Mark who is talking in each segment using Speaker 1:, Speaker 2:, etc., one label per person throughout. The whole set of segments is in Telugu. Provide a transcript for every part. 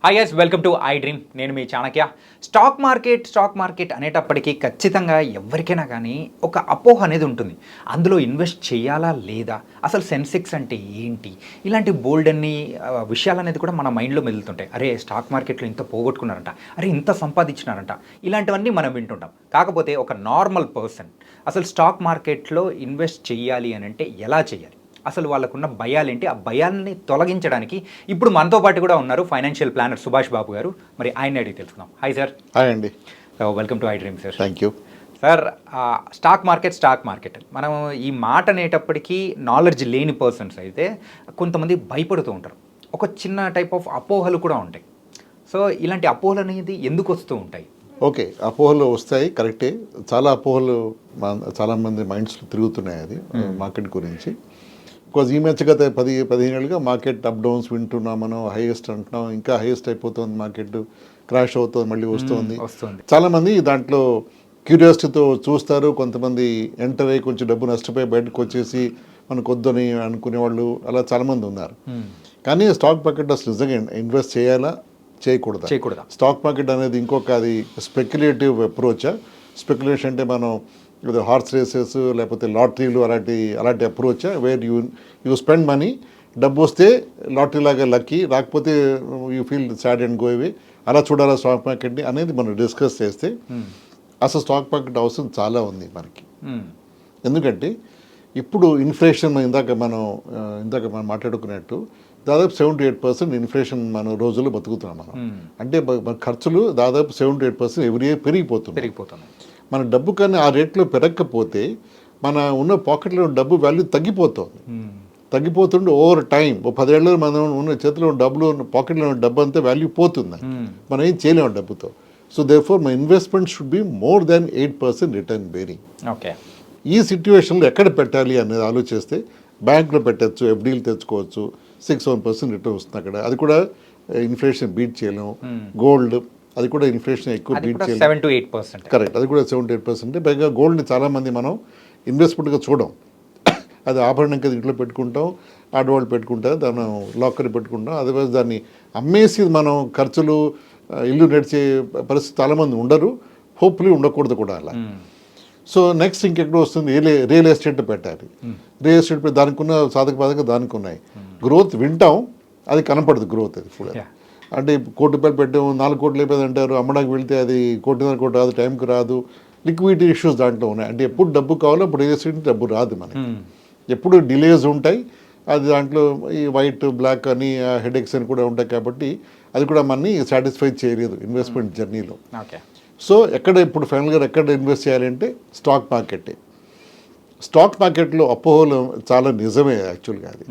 Speaker 1: Hi guys, welcome to I dream. నేను మీ చాణక్య. స్టాక్ మార్కెట్ అనేటప్పటికీ ఖచ్చితంగా ఎవరికైనా కానీ ఒక అపోహ అనేది ఉంటుంది. అందులో ఇన్వెస్ట్ చేయాలా లేదా, అసలు సెన్సెక్స్ అంటే ఏంటి, ఇలాంటి బోల్డ్ అన్ని విషయాలు అనేది కూడా మన మైండ్లో మెదులుతుంటాయి. అరే స్టాక్ మార్కెట్లో ఇంత పోగొట్టుకున్నారంట, అరే ఇంత సంపాదించినారంట, ఇలాంటివన్నీ మనం వింటుంటాం. కాకపోతే ఒక నార్మల్ పర్సన్ అసలు స్టాక్ మార్కెట్లో ఇన్వెస్ట్ చేయాలి అని అంటే ఎలా చేయాలి, అసలు వాళ్ళకున్న భయాలేంటి, ఆ భయాల్ని తొలగించడానికి ఇప్పుడు మనతో పాటు కూడా ఉన్నారు ఫైనాన్షియల్ ప్లానర్ సుభాష్ బాబు గారు. మరి ఆయన అడిగి తెలుసుకుందాం. Hi sir.
Speaker 2: హాయ్ అండి.
Speaker 1: Welcome to I dream sir.
Speaker 2: Thank you
Speaker 1: sir. Stock market మనం ఈ మాట అనేటప్పటికీ నాలెడ్జ్ లేని పర్సన్స్ అయితే కొంతమంది భయపడుతూ ఉంటారు. ఒక చిన్న టైప్ ఆఫ్ అపోహలు కూడా ఉంటాయి. సో ఇలాంటి అపోహలు అనేది ఎందుకు వస్తూ ఉంటాయి?
Speaker 2: ఓకే, అపోహలు వస్తాయి, కరెక్టే. చాలా అపోహలు చాలామంది మైండ్స్లో తిరుగుతున్నాయి అది మార్కెట్ గురించి. బికాజ్ ఈ మధ్య గత 10-15 ఏళ్ళుగా మార్కెట్ అప్ డౌన్స్ వింటున్నాం, మనం హైయెస్ట్ అంటున్నాం, ఇంకా హైయెస్ట్ అయిపోతుంది, మార్కెట్ క్రాష్ అవుతుంది, మళ్ళీ వస్తుంది. చాలామంది దాంట్లో క్యూరియాసిటీతో చూస్తారు. కొంతమంది ఎంటర్ అయ్యి కొంచెం డబ్బు నష్టపోయి బయటకు వచ్చేసి మనకు వద్దని అనుకునేవాళ్ళు అలా చాలామంది ఉన్నారు. కానీ స్టాక్ మార్కెట్ అసలు నిజంగా ఇన్వెస్ట్ చేయాలా చేయకూడదా? స్టాక్ మార్కెట్ అనేది ఇంకొక అది స్పెక్యులేటివ్ అప్రోచా? స్పెక్యులేషన్ అంటే మనం హార్స్ రేసెస్ లేకపోతే లాటరీలు అలాంటి అప్రోచా? వేర్ యూ స్పెండ్ మనీ, డబ్బు వస్తే లాటరీ లాగా లక్కీ, రాకపోతే you feel sad and go away, అలా చూడాలా స్టాక్ మార్కెట్ని అనేది మనం డిస్కస్ చేస్తే అసలు స్టాక్ మార్కెట్ అవసరం చాలా ఉంది మనకి. ఎందుకంటే ఇప్పుడు ఇన్ఫ్లేషన్ ఇందాక మనం మాట్లాడుకున్నట్టు దాదాపు 7-8% ఇన్ఫ్లేషన్ మన రోజుల్లో బతుకుతున్నాం మనం. అంటే మన ఖర్చులు దాదాపు 7-8% ఎవ్రీ ఇయర్ పెరిగిపోతున్నాయి. మన డబ్బు కానీ ఆ రేట్లో పెరగకపోతే మన ఉన్న పాకెట్లో డబ్బు వాల్యూ తగ్గిపోతుండే ఓవర్ టైం. 10 ఏళ్ళలో మనం ఉన్న చేతిలో డబ్బులు పాకెట్లో ఉన్న డబ్బు అంతా వాల్యూ పోతుంది. మనం ఏం చేయలేము డబ్బుతో. So therefore my investment should be more than 8% return bearing.
Speaker 1: Okay,
Speaker 2: ఈ సిచ్యువేషన్లో ఎక్కడ పెట్టాలి అనేది ఆలోచిస్తే బ్యాంకులో పెట్టచ్చు, ఎఫ్డీలు తెచ్చుకోవచ్చు, 6-7% రిటర్న్ వస్తుంది అక్కడ. అది కూడా ఇన్ఫ్లేషన్ బీట్ చేయలేము. గోల్డ్, అది కూడా ఇన్ఫ్లేషన్ ఎక్కువ బీట్ చేయలేదు.
Speaker 1: 7-8%.
Speaker 2: కరెక్ట్, అది కూడా 7-8%. పైగా గోల్డ్ని చాలామంది మనం ఇన్వెస్ట్మెంట్గా చూడం. అది ఆభరణం కదా ఇంట్లో పెట్టుకుంటాం, ఆడవాళ్ళు పెట్టుకుంటారు, దాన్ని లాకర్ పెట్టుకుంటాం. అదర్వైజ్ దాన్ని అమ్మేసి మనం ఖర్చులు ఇల్లు నడిచే పరిస్థితి చాలామంది ఉండరు. హోప్ఫుల్లీ ఉండకూడదు కూడా అలా. సో నెక్స్ట్ ఇంకెక్కడ వస్తుంది, రియల్ ఎస్టేట్ పెట్టాలి. రియల్ ఎస్టేట్ దానికి ఉన్న సాధక బాధక దానికి ఉన్నాయి. గ్రోత్ వింటాం, అది కనపడదు గ్రోత్. అది కూడా అంటే 1 కోటి రూపాయలు పెట్టాము, 4 కోట్లు అయిపోయింది అంటారు. అమ్మడానికి వెళ్తే అది 1.5 కోటి రాదు, టైంకి రాదు. లిక్విడిటీ ఇష్యూస్ దాంట్లో ఉన్నాయి. అంటే ఎప్పుడు డబ్బు కావాలో అప్పుడు రియల్ ఎస్టేట్ డబ్బు రాదు మనకి. ఎప్పుడు డిలేస్ ఉంటాయి. అది దాంట్లో ఈ వైట్ బ్లాక్ అని హెడేక్స్ అని కూడా ఉంటాయి. కాబట్టి అది కూడా మనని సాటిస్ఫై చేయలేదు ఇన్వెస్ట్మెంట్ జర్నీలో. సో ఇప్పుడు ఫైనల్గా ఎక్కడ ఇన్వెస్ట్ చేయాలంటే స్టాక్ మార్కెటే. స్టాక్ మార్కెట్లో అపోహలు చాలా నిజమే యాక్చువల్గా. అది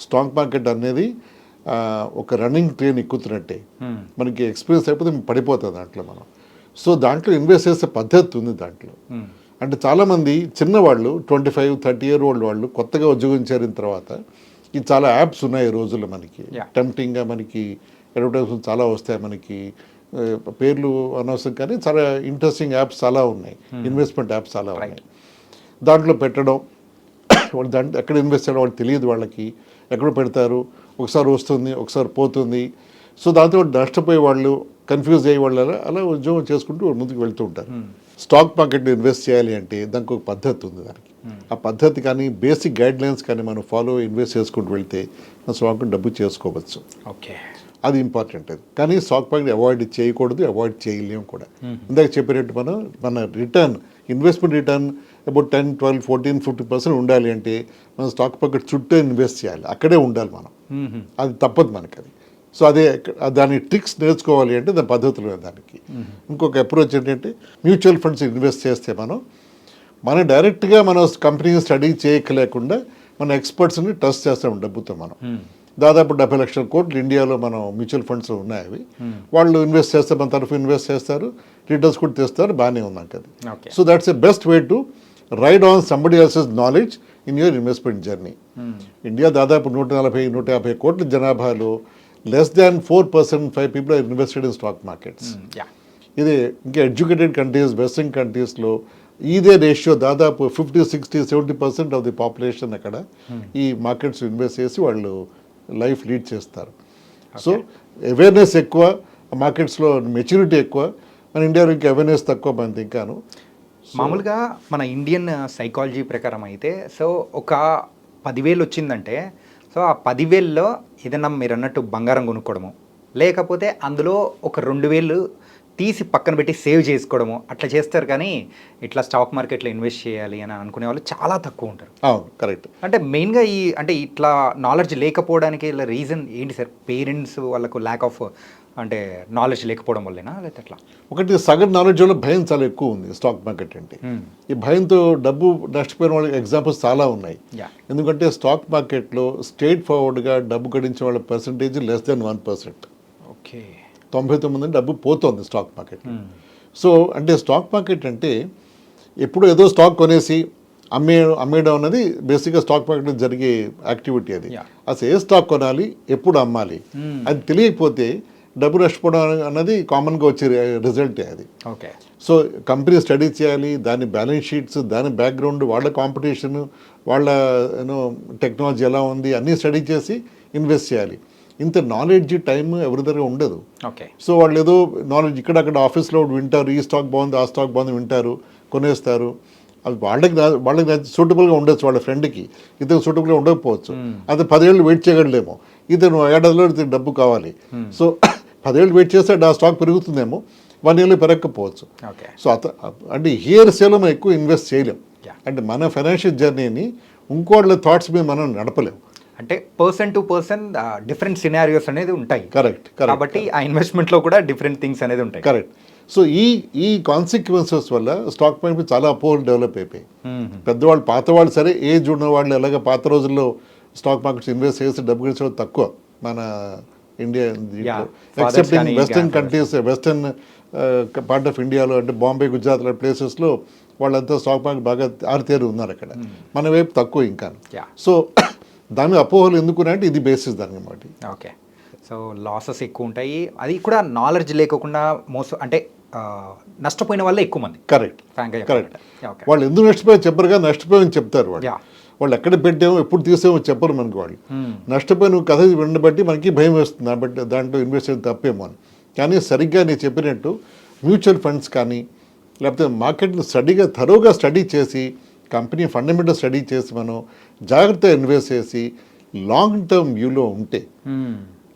Speaker 2: స్టాక్ మార్కెట్ అనేది ఒక రన్నింగ్ ట్రైన్ ఎక్కుతున్నట్టే. మనకి ఎక్స్పీరియన్స్ అయిపోతే పడిపోతుంది దాంట్లో మనం. సో దాంట్లో ఇన్వెస్ట్ చేసే పద్ధతి ఉంది దాంట్లో. అంటే చాలామంది చిన్నవాళ్ళు 25-30 year old వాళ్ళు కొత్తగా ఉద్యోగం చేరిన తర్వాత ఈ చాలా యాప్స్ ఉన్నాయి ఈ రోజుల్లో మనకి. టెంప్టింగ్గా మనకి అడ్వర్టైజ్మెంట్ చాలా వస్తాయి. మనకి పేర్లు అనవసరం కానీ చాలా ఇంట్రెస్టింగ్ యాప్స్ చాలా ఉన్నాయి, ఇన్వెస్ట్మెంట్ యాప్స్ చాలా ఉన్నాయి. దాంట్లో పెట్టడం, వాళ్ళు దాంట్లో ఎక్కడ ఇన్వెస్ట్ చేయడం వాళ్ళకి తెలియదు. వాళ్ళకి ఎక్కడ పెడతారు, ఒకసారి వస్తుంది ఒకసారి పోతుంది. సో దాంతో నష్టపోయే వాళ్ళు, కన్ఫ్యూజ్ అయ్యే వాళ్ళు అలా ఉద్యోగం చేసుకుంటూ ముందుకు వెళ్తూ ఉంటారు. స్టాక్ మార్కెట్లో ఇన్వెస్ట్ చేయాలి అంటే దానికి ఒక పద్ధతి ఉంది. దానికి ఆ పద్ధతి కానీ బేసిక్ గైడ్లైన్స్ కానీ మనం ఫాలో ఇన్వెస్ట్ చేసుకుంటూ వెళ్తే మన స్టాక్ డబ్బు చేసుకోవచ్చు.
Speaker 1: ఓకే,
Speaker 2: అది ఇంపార్టెంట్. అది కానీ స్టాక్ మార్కెట్ అవాయిడ్ చేయకూడదు, అవాయిడ్ చేయలేము కూడా. ఇందాక చెప్పినట్టు మన రిటర్న్, ఇన్వెస్ట్మెంట్ రిటర్న్ అబౌట్ 10, 12, 14, 15% ఉండాలి అంటే మనం స్టాక్ మార్కెట్ చుట్టూ ఇన్వెస్ట్ చేయాలి, అక్కడే ఉండాలి మనం. అది తప్పదు మనకి. అది సో అదే దాని ట్రిక్స్ నేర్చుకోవాలి అంటే దాని పద్ధతులు దానికి. ఇంకొక అప్రోచ్ ఏంటంటే మ్యూచువల్ ఫండ్స్ ఇన్వెస్ట్ చేస్తే మనం డైరెక్ట్గా మన కంపెనీ స్టడీ చేయలేకుండా మన ఎక్స్పర్ట్స్ని ట్రస్ట్ చేస్తాం డబ్బుతో. మనం దాదాపు 70 లక్షల కోట్లు ఇండియాలో మనం మ్యూచువల్ ఫండ్స్ ఉన్నాయి. అవి వాళ్ళు ఇన్వెస్ట్ చేస్తారు, మన తరఫు ఇన్వెస్ట్ చేస్తారు, రిటర్న్స్ కూడా తెస్తారు, బాగానే ఉందంట అది. So that's a best way to ride on somebody else's knowledge in your investment journey. India దాదాపు 140-150 కోట్ల జనాభాలో less than 4%, 5 people are invested in stock markets. ఇది ఇంకా ఎడ్యుకేటెడ్ కంట్రీస్, వెస్టర్న్ కంట్రీస్లో ఇదే రేషియో దాదాపు 50, 60, 70% ఆఫ్ ది పాపులేషన్ అక్కడ ఈ మార్కెట్స్ ఇన్వెస్ట్ చేసి వాళ్ళు లైఫ్ లీడ్ చేస్తారు. సో అవేర్నెస్ ఎక్కువ, మార్కెట్స్లో మెచ్యూరిటీ ఎక్కువ, మన ఇండియాలో ఇంకా అవేర్నెస్ తక్కువ మనది ఇంకాను.
Speaker 1: మామూలుగా మన ఇండియన్ సైకాలజీ ప్రకారం అయితే సో ఒక 10,000 వచ్చిందంటే సో ఆ 10,000లో ఏదైనా మీరు అన్నట్టు బంగారం కొనుక్కోవడము, లేకపోతే అందులో ఒక 2,000 తీసి పక్కన పెట్టి సేవ్ చేసుకోవడము అట్లా చేస్తారు. కానీ ఇట్లా స్టాక్ మార్కెట్లో ఇన్వెస్ట్ చేయాలి అని అనుకునే వాళ్ళు చాలా తక్కువ ఉంటారు.
Speaker 2: అవును, కరెక్ట్.
Speaker 1: అంటే మెయిన్గా అంటే ఇట్లా నాలెడ్జ్ లేకపోవడానికి రీజన్ ఏంటి సార్? పేరెంట్స్ వాళ్ళకు ల్యాక్ ఆఫ్ అంటే నాలెడ్జ్ లేకపోవడం వల్లేనా లేకపోతే ఎట్లా?
Speaker 2: ఒకటి సగం నాలెడ్జ్ వల్ల భయం చాలా ఎక్కువ ఉంది స్టాక్ మార్కెట్ అంటే. ఈ భయంతో డబ్బు నష్టపోయిన వాళ్ళకి ఎగ్జాంపుల్స్ చాలా ఉన్నాయి. ఎందుకంటే స్టాక్ మార్కెట్లో స్ట్రైట్ ఫార్వర్డ్గా డబ్బు గడించే వాళ్ళ పర్సంటేజ్ లెస్ దెన్ 1%.
Speaker 1: ఓకే,
Speaker 2: 99% డబ్బు పోతుంది స్టాక్ మార్కెట్. సో అంటే స్టాక్ మార్కెట్ అంటే ఎప్పుడు ఏదో స్టాక్ కొనేసి అమ్మేయడం అనేది బేసిక్గా స్టాక్ మార్కెట్లో జరిగే యాక్టివిటీ. అది అసలు ఏ స్టాక్ కొనాలి, ఎప్పుడు అమ్మాలి అది తెలియకపోతే డబ్బు నష్టపోవడం అన్నది కామన్గా వచ్చే రిజల్టే అది.
Speaker 1: ఓకే,
Speaker 2: సో కంపెనీ స్టడీ చేయాలి, దాని బ్యాలెన్స్ షీట్స్, దాని బ్యాక్గ్రౌండ్, వాళ్ళ కాంపిటీషన్, వాళ్ళ టెక్నాలజీ ఎలా ఉంది అన్నీ స్టడీ చేసి ఇన్వెస్ట్ చేయాలి. ఇంత నాలెడ్జ్ టైం ఎవరి దగ్గర ఉండదు.
Speaker 1: ఓకే,
Speaker 2: సో వాళ్ళు ఏదో నాలెడ్జ్ ఇక్కడక్కడ ఆఫీస్లో వింటారు, ఈ స్టాక్ బాగుంది ఆ స్టాక్ బాగుంది వింటారు, కొనేస్తారు. అది వాళ్ళకి సూటబుల్గా ఉండొచ్చు, వాళ్ళ ఫ్రెండ్కి ఇతను సూటబుల్గా ఉండకపోవచ్చు. అది 10 ఏళ్ళు వెయిట్ చేయగలడేమో, ఇతను ఏడాదిలో ఇతను డబ్బు కావాలి. సో 10 ఏళ్ళు వెయిట్ చేస్తే ఆ స్టాక్ పెరుగుతుందేమో, 1 ఇయర్లో పెరగకపోవచ్చు. సో అంటే హియర్ సేలో మనం ఎక్కువ ఇన్వెస్ట్ చేయలేం. అంటే మన ఫైనాన్షియల్ జర్నీని ఇంకోళ్ళ థాట్స్ మీద మనం నడపలేం.
Speaker 1: అంటే person to person different scenarios అనేది ఉంటాయి.
Speaker 2: కరెక్ట్,
Speaker 1: కాబట్టి ఆ ఇన్వెస్ట్మెంట్లో కూడా డిఫరెంట్ థింగ్స్ అనేది ఉంటాయి.
Speaker 2: కరెక్ట్. సో ఈ కాన్సిక్వెన్సెస్ వల్ల స్టాక్ మార్కెట్ చాలా అపోహలు డెవలప్ అయిపోయి పెద్దవాళ్ళు, పాత వాళ్ళు సరే, ఏజ్ ఉన్న వాళ్ళు ఎలాగ పాత రోజుల్లో స్టాక్ మార్కెట్స్ ఇన్వెస్ట్ చేసి డబ్బు గెలిచేవాళ్ళు తక్కువ మన India, excepting western countries, western part of ఇండియాలో అంటే బాంబే, గుజరాత్ లాంటి ప్లేసెస్లో వాళ్ళంతా స్టాక్ మార్కెట్ బాగా ఆరితేరు ఉన్నారు అక్కడ. మన వైపు తక్కువ ఇంకా. సో దాని అపోహలు ఎందుకున్నాయంటే ఇది బేసిస్ దాని అన్నమాట.
Speaker 1: ఓకే, సో లాసెస్ ఎక్కువ ఉంటాయి, అది కూడా నాలెడ్జ్ లేకుండా అంటే నష్టపోయిన వాళ్ళే ఎక్కువ మంది.
Speaker 2: Correct, correct. వాళ్ళు ఎందుకు నష్టపోయారు చెప్పరుగా, నష్టపోయామని చెప్తారు వాళ్ళు. వాళ్ళు ఎక్కడ పెట్టామో ఎప్పుడు తీసామో చెప్పరు మనకి. వాళ్ళు నష్టపోయిన కథ వినబట్టి మనకి భయం వేస్తుంది, కాబట్టి దాంట్లో ఇన్వెస్ట్ చేయడం తప్పేమో అని. కానీ సరిగ్గా నేను చెప్పినట్టు మ్యూచువల్ ఫండ్స్ కానీ లేకపోతే మార్కెట్ని థరోగా స్టడీ చేసి, కంపెనీ ఫండమెంటల్ స్టడీ చేసి మనం జాగ్రత్తగా ఇన్వెస్ట్ చేసి లాంగ్ టర్మ్ వ్యూలో ఉంటే,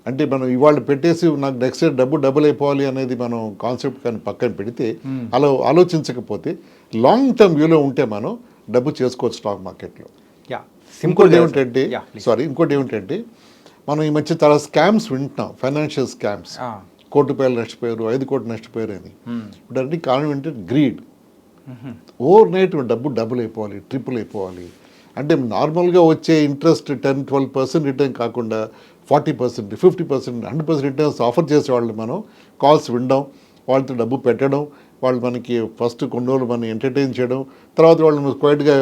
Speaker 2: అంటే మనం ఇవాళ పెట్టేసి నాకు నెక్స్ట్ ఇయర్ డబుల్ అయిపోవాలి అనేది మనం కాన్సెప్ట్ కానీ పక్కన పెడితే, అలా ఆలోచించకపోతే లాంగ్ టర్మ్ వ్యూలో ఉంటే మనం డబ్బు చేసుకోవచ్చు స్టాక్ మార్కెట్లో. ఇంకోటి ఏమిటంటే మనం ఈ మధ్య చాలా స్కామ్స్ వింటున్నాం, ఫైనాన్షియల్ స్కామ్స్. 1 కోటి రూపాయలు నష్టపోయారు, 5 కోట్లు నష్టపోయారు అని. ఇప్పుడు అంటే కారణం ఏంటంటే గ్రీడ్. ఓవర్ నైట్ డబుల్ అయిపోవాలి, ట్రిపుల్ అయిపోవాలి. అంటే నార్మల్గా వచ్చే ఇంట్రెస్ట్ 10-12% రిటర్న్ కాకుండా 40%, 50%, 100% రిటర్న్స్ ఆఫర్ చేసేవాళ్ళు మనం కాల్స్ వినడం, వాళ్ళతో డబ్బు పెట్టడం, వాళ్ళు మనకి ఫస్ట్ కొన్ని రోజులు మనం ఎంటర్టైన్ చేయడం, తర్వాత వాళ్ళు క్వైట్గా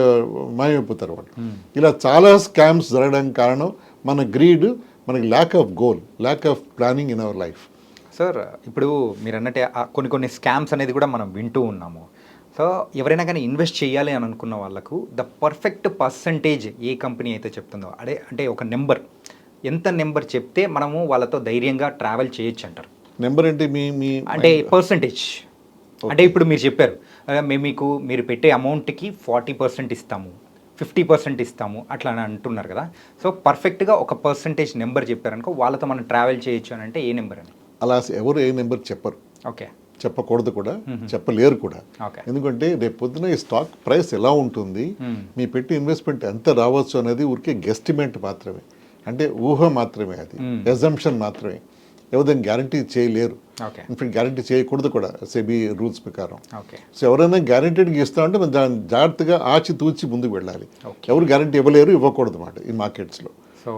Speaker 2: మాయమైపోతారు వాళ్ళు. ఇలా చాలా స్కామ్స్ జరగడానికి కారణం మన గ్రీడ్, మనకి lack of goal, lack of planning in our life.
Speaker 1: Sir, ఇప్పుడు మీరు అన్నట్టే కొన్ని స్కామ్స్ అనేది కూడా మనం వింటూ ఉన్నాము. సో ఎవరైనా కానీ ఇన్వెస్ట్ చేయాలి అని అనుకున్న వాళ్ళకు the perfect percentage A company అయితే చెప్తుందో అంటే ఒక నెంబర్, ఎంత నెంబర్ చెప్తే మనము వాళ్ళతో ధైర్యంగా ట్రావెల్ చేయొచ్చు అంటారు?
Speaker 2: నెంబర్ అంటే
Speaker 1: అంటే పర్సంటేజ్. అంటే ఇప్పుడు మీరు చెప్పారు మేము మీరు పెట్టే అమౌంట్కి 40% ఇస్తాము, 50% ఇస్తాము అట్లా అని అంటున్నారు కదా. సో పర్ఫెక్ట్గా ఒక పర్సంటేజ్ నెంబర్ చెప్పారనుకో వాళ్ళతో మనం ట్రావెల్ చేయొచ్చు అని అంటే ఏ నెంబర్ అని?
Speaker 2: అలా ఎవరు ఏ నెంబర్ చెప్పరు.
Speaker 1: ఓకే,
Speaker 2: చెప్పకూడదు కూడా, చెప్పలేరు కూడా. ఎందుకంటే రేపు పొద్దున ఈ స్టాక్ ప్రైస్ ఎలా ఉంటుంది, మీ పెట్టి ఇన్వెస్ట్మెంట్ ఎంత రావచ్చు అనేది ఊరికే గెస్టిమేట్ మాత్రమే, అంటే ఊహ మాత్రమే, అది ఎజంప్షన్ మాత్రమే. ఎవరైనా గ్యారంటీ చేయలేరు, ఇన్ఫాక్ట్ గ్యారంటీ చేయకూడదు కూడా సెబీ రూల్స్ ప్రకారం. సో ఎవరైనా గ్యారంటీడ్గా ఇస్తామంటే మనం దాన్ని జాగ్రత్తగా ఆచితూచి ముందుకు వెళ్ళాలి. ఎవరు గ్యారంటీ ఇవ్వలేరు, ఇవ్వకూడదు అన్నమాట ఈ మార్కెట్స్లో.
Speaker 1: సో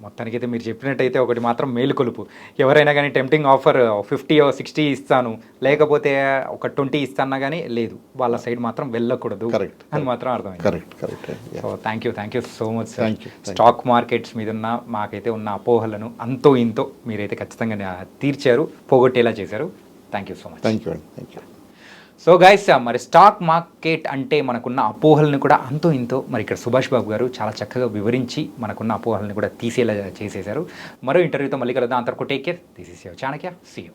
Speaker 1: మొత్తానికైతే మీరు చెప్పినట్టయితే ఒకటి మాత్రం మేలుకొలుపు, ఎవరైనా కానీ టెంప్టింగ్ ఆఫర్ 50-60 ఇస్తాను, లేకపోతే ఒక 20 ఇస్తానా కానీ లేదు, వాళ్ళ సైడ్ మాత్రం వెళ్ళకూడదు అని మాత్రం అర్థమైంది.
Speaker 2: Correct.
Speaker 1: So thank you so much sir. Stock markets మీద మాకైతే ఉన్న అపోహలను అంతో ఇంతో మీరైతే ఖచ్చితంగా తీర్చారు, పోగొట్టేలా చేశారు. Thank you so much.
Speaker 2: Thank you.
Speaker 1: So guys, మరి స్టాక్ మార్కెట్ అంటే మనకున్న అపోహలను కూడా అంతో ఇంతో మరి ఇక్కడ సుభాష్ బాబు గారు చాలా చక్కగా వివరించి మనకున్న అపోహలను కూడా తీసేలా చేసేశారు. మరో ఇంటర్వ్యూతో మళ్ళీ కలుద్దాం. అంతవరకు take care. This is your Chanakya. See you.